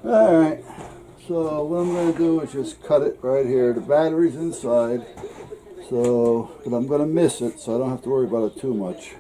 Alright, so what I'm going to do is just cut it right here. The battery's inside, but I'm going to miss it, so I don't have to worry about it too much.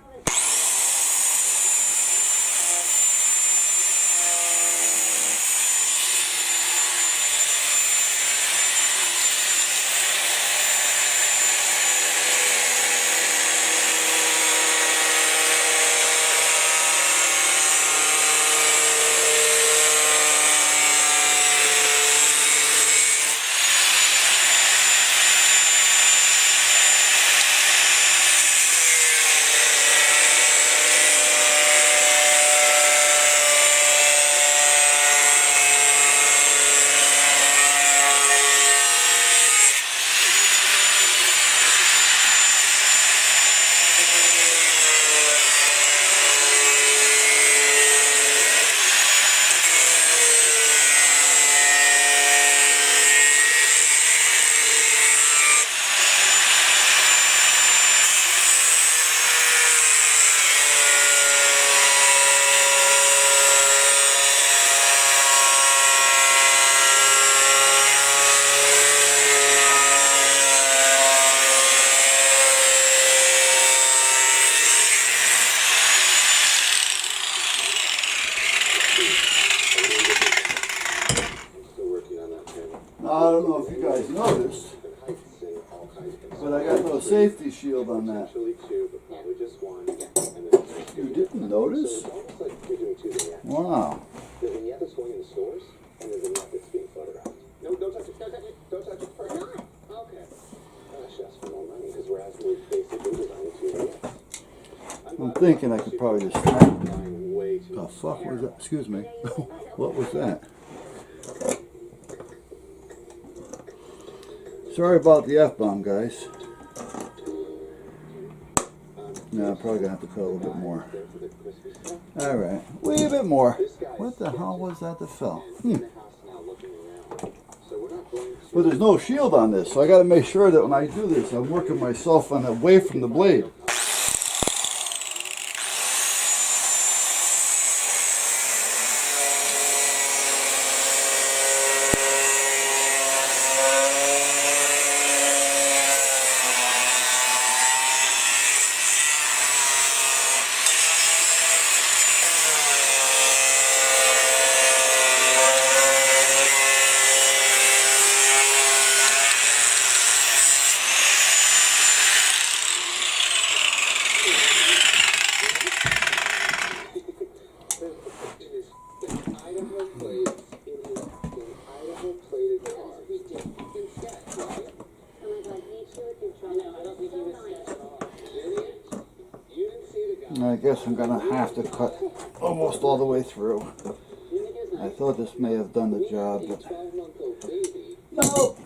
I don't know if you guys noticed, but I got no safety shield on that. You didn't notice? Wow. I'm thinking I could probably just snap it. The fuck was that? Excuse me. What was that? Sorry about the F-bomb, guys. No, I'm probably going to have to cut a little bit more. Alright, wee bit more. What the hell was that that fell? But there's no shield on this, so I got to make sure that when I do this, I'm working myself away from the blade. I guess I'm going to have to cut almost all the way through. I thought this may have done the job, but no.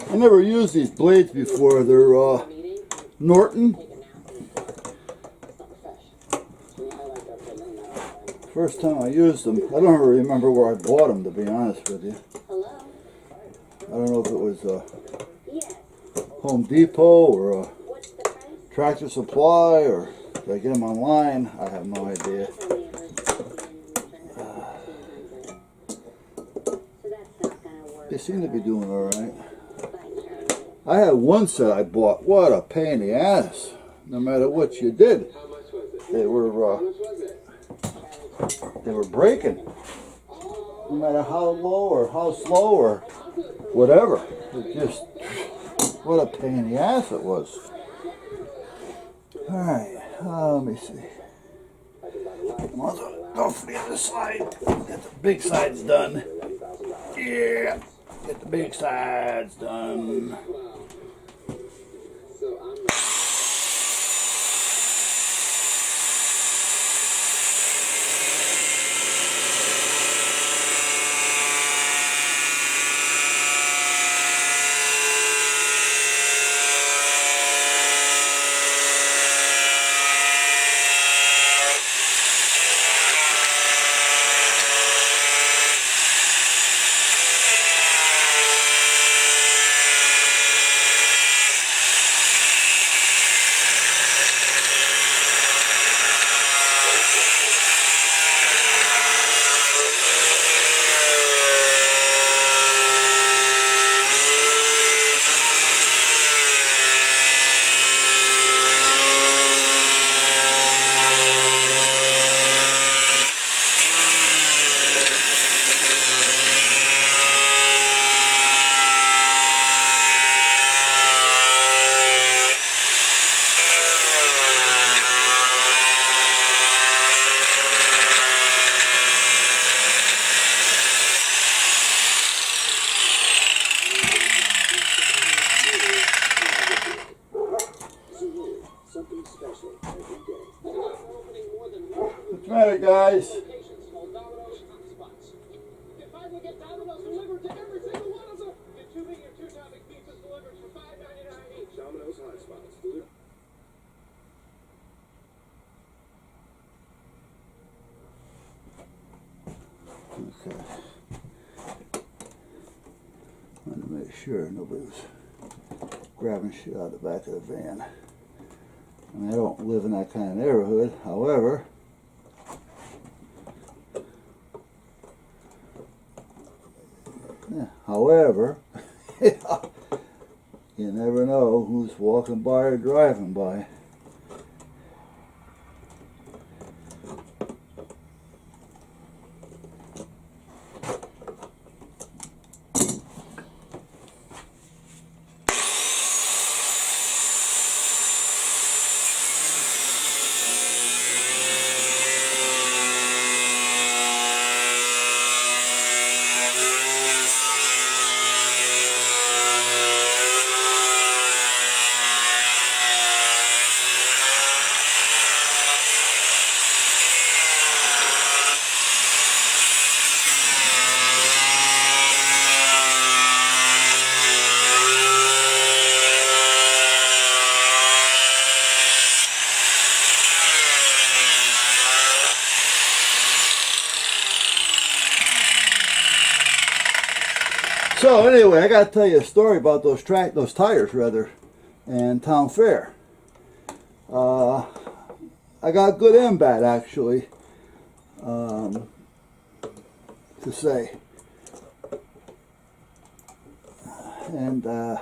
I never used these blades before. They're Norton. First time I used them. I don't remember where I bought them, to be honest with you. I don't know if it was Home Depot or Tractor Supply, or did I get them online? I have no idea. They seem to be doing all right. I had one set I bought. What a pain in the ass. No matter what you did, they were breaking. No matter how low or how slow or whatever. It just, what a pain in the ass it was. All right, let me see. Go for the other side. Get the big sides done. Yeah, get the big sides done. matter, guys? Okay. Wanted to make sure nobody was grabbing shit out of the back of the van. I mean, I don't live in that kind of neighborhood. However, you never know who's walking by or driving by. So anyway, I got to tell you a story about those tires rather, and Town Fair. I got good and bad actually to say, and I'm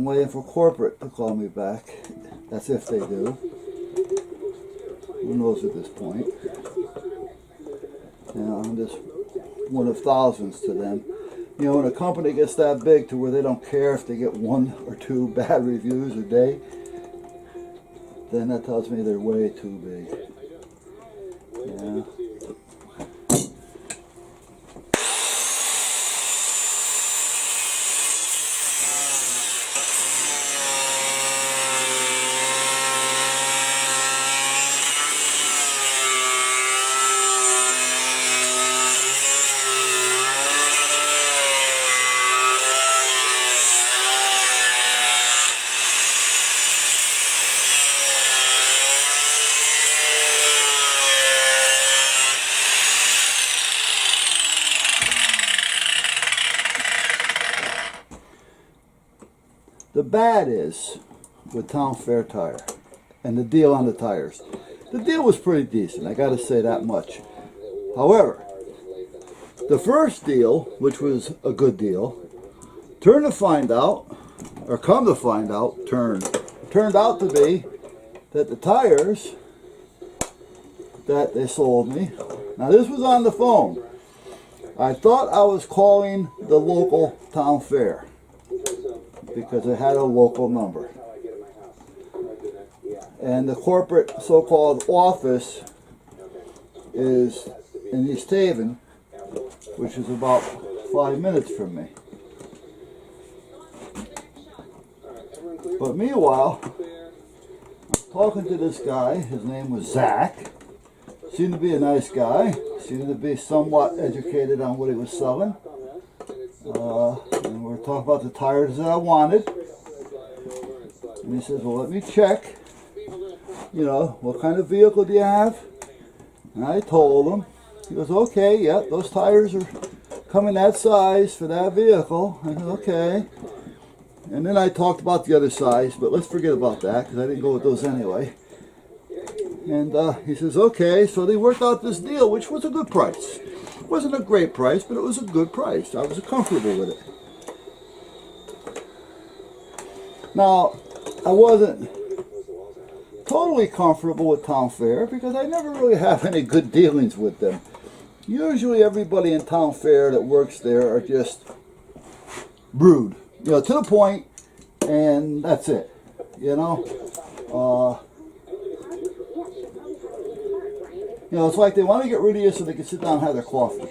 waiting for corporate to call me back. That's if they do. Who knows at this point? You know, I'm just one of thousands to them. You know, when a company gets that big to where they don't care if they get 1 or 2 bad reviews a day, then that tells me they're way too big. Yeah. The bad is with Town Fair Tire and the deal on the tires. The deal was pretty decent, I gotta say that much. However, the first deal, which was a good deal, turned out to be that the tires that they sold me, now this was on the phone. I thought I was calling the local Town Fair, because it had a local number. And the corporate so-called office is in East Haven, which is about 5 minutes from me. But meanwhile, I'm talking to this guy, his name was Zach. Seemed to be a nice guy, seemed to be somewhat educated on what he was selling. And we're talking about the tires that I wanted. And he says, well, let me check. You know, what kind of vehicle do you have? And I told him. He goes, okay, yeah, those tires are coming that size for that vehicle. I said, okay. And then I talked about the other size, but let's forget about that because I didn't go with those anyway. And he says, okay, so they worked out this deal, which was a good price. It wasn't a great price, but it was a good price. I was comfortable with it. Now, I wasn't totally comfortable with Town Fair because I never really have any good dealings with them. Usually everybody in Town Fair that works there are just rude. You know, to the point, and that's it. You know? You know, it's like they want to get rid of you so they can sit down and have their coffee.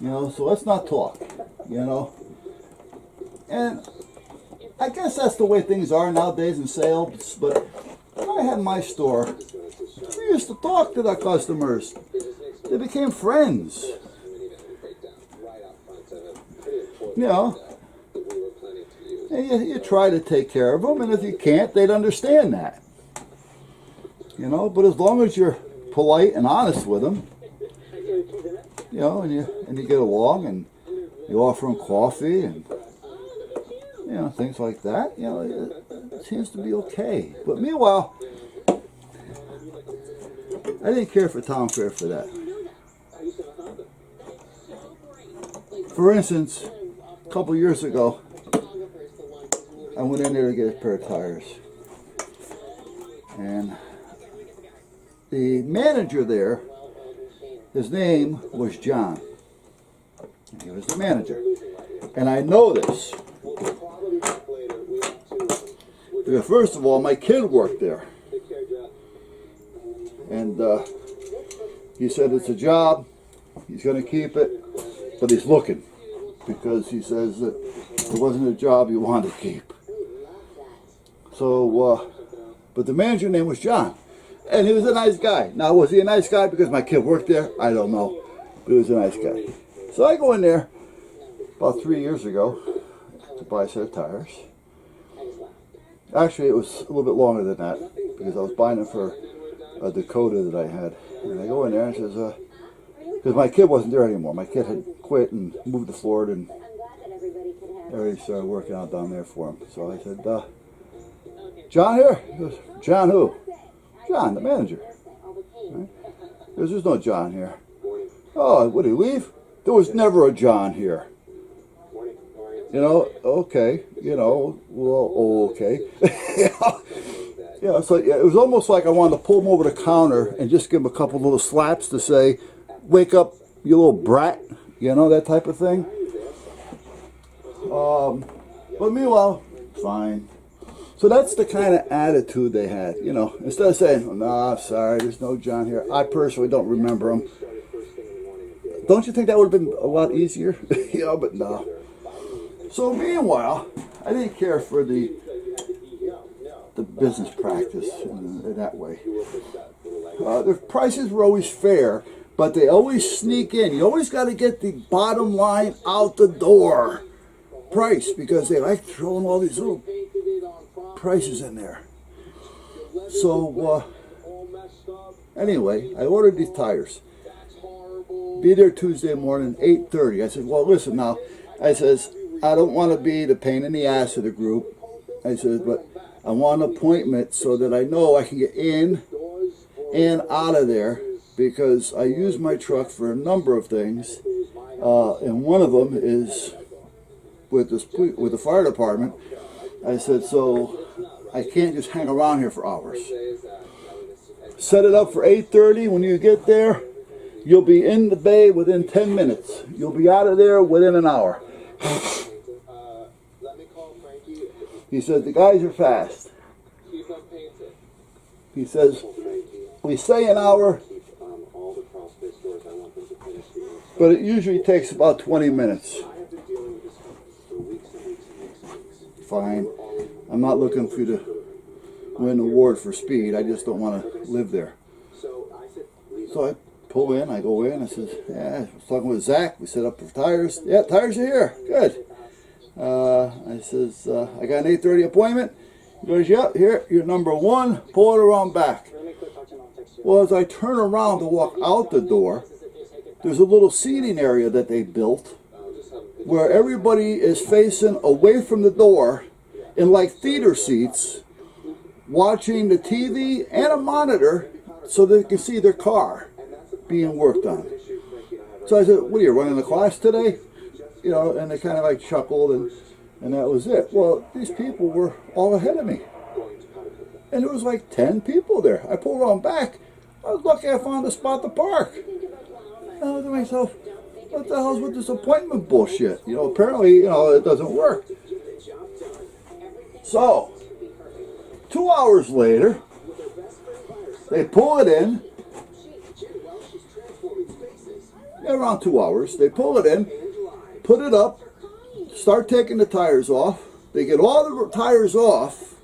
You know, so let's not talk, you know. And I guess that's the way things are nowadays in sales, but I had my store, we used to talk to the customers. They became friends. You know, and you try to take care of them, and if you can't, they'd understand that. You know, but as long as you're polite and honest with them, you know, and you get along, and you offer them coffee, and you know, things like that, you know, it seems to be okay. But meanwhile, I didn't care for Town Fair for that. For instance, a couple years ago, I went in there to get a pair of tires. And the manager there, his name was John. He was the manager. And I know this. Because first of all, my kid worked there. And he said it's a job, he's going to keep it, but he's looking. Because he says that it wasn't a job he wanted to keep. So, but the manager name was John. And he was a nice guy. Now, was he a nice guy because my kid worked there? I don't know. But he was a nice guy. So I go in there about 3 years ago to buy a set of tires. Actually, it was a little bit longer than that because I was buying it for a Dakota that I had. And I go in there and says, because my kid wasn't there anymore. My kid had quit and moved to Florida, and everybody started working out down there for him. So I said, John here? He goes, John who? John, the manager. Right? He goes, there's no John here. Oh, would he leave? There was never a John here. You know, okay, you know, well, okay. Yeah, so yeah, it was almost like I wanted to pull him over the counter and just give him a couple little slaps to say, wake up, you little brat, you know, that type of thing. But meanwhile, fine. So that's the kind of attitude they had, you know. Instead of saying, oh, nah, sorry, there's no John here. I personally don't remember him. Don't you think that would have been a lot easier? You know, but no. So meanwhile, I didn't care for the business practice in that way. The prices were always fair, but they always sneak in. You always got to get the bottom line out the door price because they like throwing all these little prices in there. So anyway, I ordered these tires. Be there Tuesday morning, 8:30. I said, well, listen now. I says, I don't want to be the pain in the ass of the group. I said, but I want an appointment so that I know I can get in and out of there because I use my truck for a number of things. And one of them is with the fire department. I said, so I can't just hang around here for hours. Set it up for 8:30. When you get there, you'll be in the bay within 10 minutes. You'll be out of there within an hour. He said, the guys are fast. He says, we say an hour, but it usually takes about 20 minutes. Fine. I'm not looking for you to win an award for speed. I just don't want to live there. So I pull in, I go in, I says, yeah, I was talking with Zach, we set up for tires. Yeah, tires are here, good. I says, I got an 8:30 appointment. He goes, yep, here, you're number one, pull it around back. Well, as I turn around to walk out the door, there's a little seating area that they built where everybody is facing away from the door in like theater seats, watching the TV and a monitor so they can see their car being worked on. So I said, what are you running a class today? You know, and they kind of like chuckled and that was it. Well, these people were all ahead of me. And there was like 10 people there. I pulled around back. I was lucky I found a spot to park. And I was to myself, what the hell's with this appointment bullshit? You know, apparently, you know, it doesn't work. So, 2 hours later, they pull it in. Around 2 hours, they pull it in, put it up, start taking the tires off. They get all the tires off,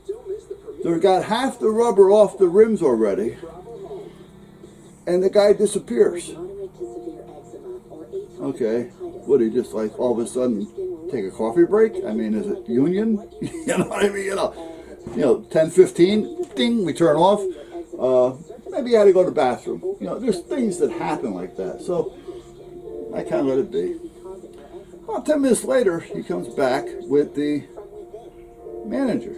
They got half the rubber off the rims already, and the guy disappears. Okay, what, he just like all of a sudden take a coffee break? I mean, is it union? You know what I mean? You know, 10:15, ding, we turn off. Maybe he had to go to the bathroom. You know, there's things that happen like that. So I kind of let it be. About 10 minutes later, he comes back with the manager.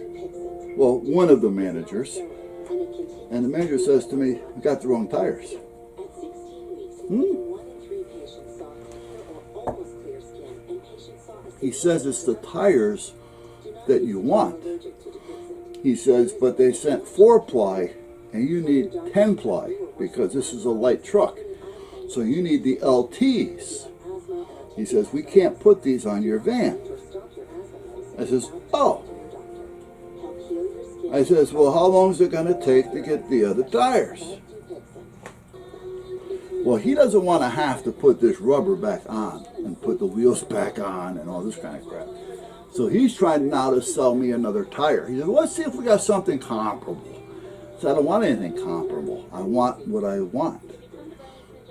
Well, one of the managers. And the manager says to me, "We got the wrong tires." He says it's the tires that you want. He says, but they sent 4-ply and you need 10-ply because this is a light truck. So you need the LTs. He says, we can't put these on your van. I says, oh. I says, well, how long is it going to take to get the other tires? Well, he doesn't want to have to put this rubber back on and put the wheels back on and all this kind of crap. So he's trying now to sell me another tire. He said, well, let's see if we got something comparable. So I don't want anything comparable. I want what I want.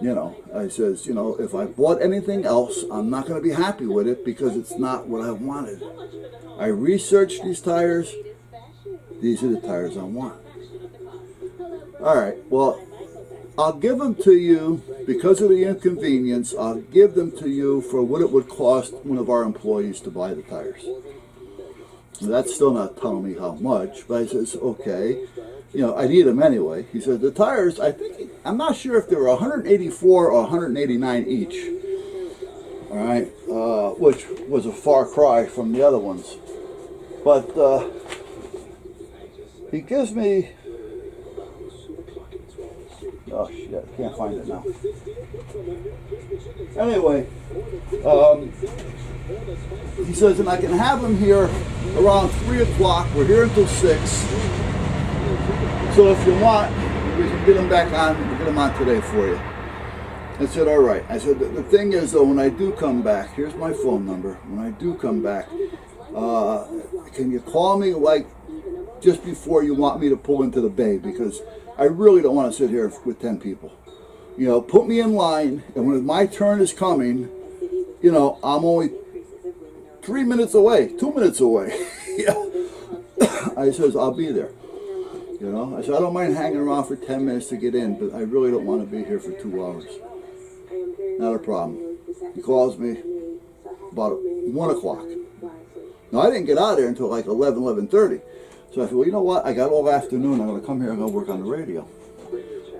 You know, I says, you know, if I bought anything else, I'm not going to be happy with it because it's not what I wanted. I researched these tires. These are the tires I want. All right, well, I'll give them to you because of the inconvenience. I'll give them to you for what it would cost one of our employees to buy the tires. That's still not telling me how much, but I says, okay. You know, I need them anyway. He said, the tires, I'm not sure if they were 184 or 189 each. All right, which was a far cry from the other ones. But he gives me, oh shit, can't find it now. Anyway, he says, and I can have them here around 3 o'clock. We're here until 6. So if you want, we can get them back on. We'll get them on today for you. I said, all right. I said, the thing is, though, when I do come back, here's my phone number. When I do come back, can you call me like just before you want me to pull into the bay? Because I really don't want to sit here with 10 people. You know, put me in line, and when my turn is coming, you know, I'm only 3 minutes away, 2 minutes away. Yeah. I says, I'll be there. You know, I said, I don't mind hanging around for 10 minutes to get in, but I really don't want to be here for 2 hours. Not a problem. He calls me about 1 o'clock. Now, I didn't get out of there until like 11:30. So I said, well, you know what? I got all afternoon. I'm going to come here and I'm going to work on the radio.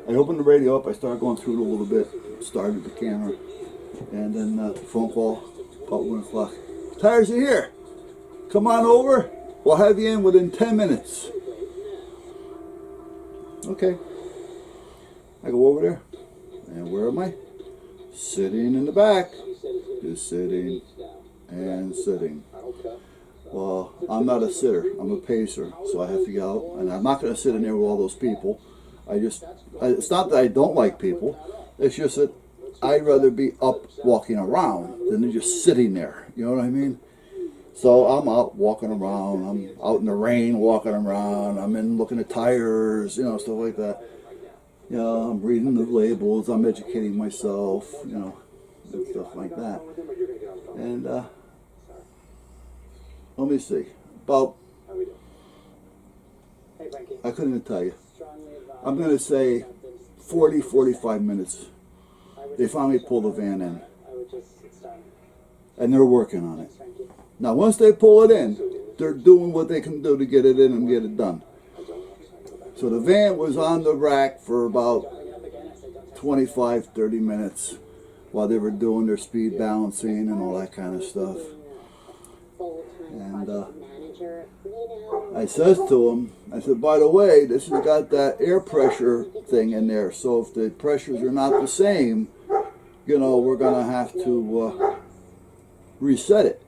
I opened the radio up. I started going through it a little bit. Started the camera. And then the phone call about 1 o'clock. Tires are here. Come on over. We'll have you in within 10 minutes. Okay. I go over there, and where am I? Sitting in the back. Just sitting and sitting. Well, I'm not a sitter. I'm a pacer, so I have to get out, and I'm not going to sit in there with all those people. It's not that I don't like people. It's just that I'd rather be up walking around than just sitting there. You know what I mean? So I'm out walking around, I'm out in the rain walking around, I'm in looking at tires, you know, stuff like that. You know, I'm reading the labels, I'm educating myself, you know, and stuff like that. And let me see, about, I couldn't even tell you, I'm going to say 40-45 minutes. They finally pull the van in. And they're working on it. Now, once they pull it in, they're doing what they can do to get it in and get it done. So the van was on the rack for about 25-30 minutes while they were doing their speed balancing and all that kind of stuff. And I says to them, I said, by the way, this has got that air pressure thing in there. So if the pressures are not the same, you know, we're going to have to reset it.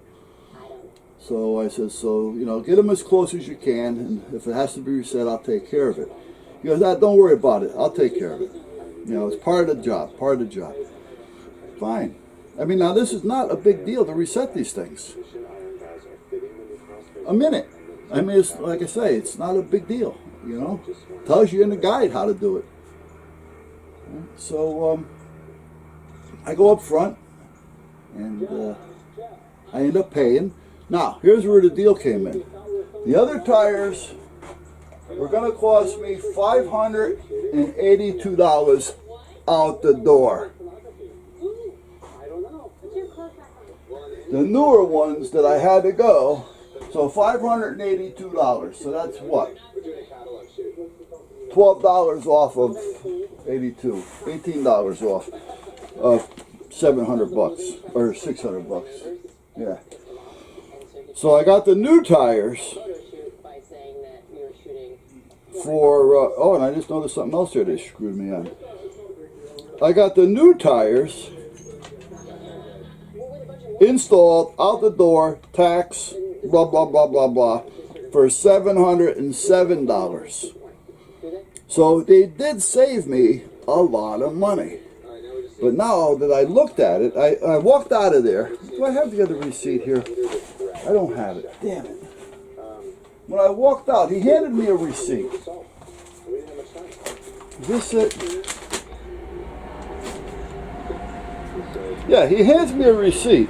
So I said, so, you know, get them as close as you can, and if it has to be reset, I'll take care of it. He goes, don't worry about it. I'll take care of it. You know, it's part of the job, part of the job. Fine. I mean, now this is not a big deal to reset these things. A minute. I mean, it's, like I say, it's not a big deal. You know, tells you in the guide how to do it. So I go up front, and I end up paying. Now, here's where the deal came in. The other tires were going to cost me $582 out the door. The newer ones that I had to go, so $582. So that's what? $12 off of 82, $18 off of $700 or $600. Yeah. So I got the new tires for, oh, and I just noticed something else here they screwed me on. I got the new tires installed, out the door, tax, blah, blah, blah, blah, blah, for $707. So they did save me a lot of money. But now that I looked at it, I walked out of there. Do I have the other receipt here? I don't have it. Damn it. When I walked out, he handed me a receipt. Is this it? Yeah, he hands me a receipt.